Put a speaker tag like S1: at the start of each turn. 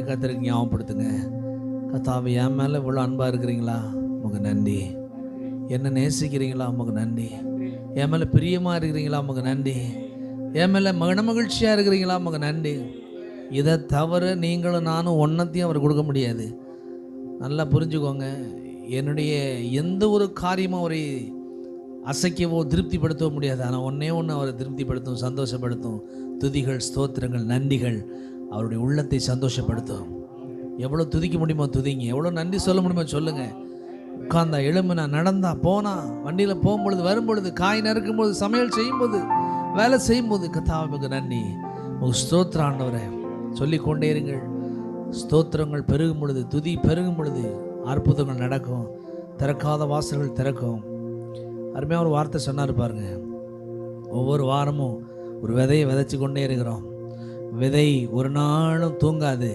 S1: கர்த்தருக்கு ஞாபகப்படுத்துங்க. கர்த்தாவே, என் மேலே இவ்வளோ அன்பாக இருக்கிறீங்களா, உமக்கு நன்றி. என்ன நேசிக்கிறீங்களா, உமக்கு நன்றி. என் மேலே பிரியமாக இருக்கிறீங்களா, உமக்கு நன்றி. என் மேலே மனமகிழ்ச்சியாக இருக்கிறீங்களா, உமக்கு நன்றி. இதை தவிர நீங்களும் நானும் ஒன்றத்தையும் அவர் கொடுக்க முடியாது. நல்லா புரிஞ்சுக்கோங்க. என்னுடைய எந்த ஒரு காரியமும் அவரை அசைக்கவோ திருப்திப்படுத்தவோ முடியாது. ஆனால் ஒன்றே ஒன்று அவரை திருப்திப்படுத்தும், சந்தோஷப்படுத்தும். துதிகள், ஸ்தோத்திரங்கள், நன்றிகள் அவருடைய உள்ளத்தை சந்தோஷப்படுத்தும். எவ்வளோ துதிக்க முடியுமோ துதிங்க, எவ்வளோ நன்றி சொல்ல முடியுமோ சொல்லுங்கள். உட்கார்ந்தா, எழும்புனா, நடந்தா, போனா, வண்டியில் போகும்பொழுது, வரும்பொழுது, காய் நறுக்கும்போது, சமையல் செய்யும்போது, வேலை செய்யும்போது, கர்த்தாவுக்கு நன்றி, உங்கள் ஸ்தோத்திர ஆண்டவரை சொல்லிக்கொண்டே இருங்கள். ஸ்தோத்திரங்கள் பெருகும் பொழுது, துதி பெருகும் பொழுது அற்புதங்கள் நடக்கும், திறக்காத வாசல்கள் திறக்கும். அருமையாக ஒரு வார்த்தை சொன்னார் பாருங்க. ஒவ்வொரு வாரமும் ஒரு விதையை விதைச்சி கொண்டே இருக்கிறோம். விதை ஒரு நாளும் தூங்காது.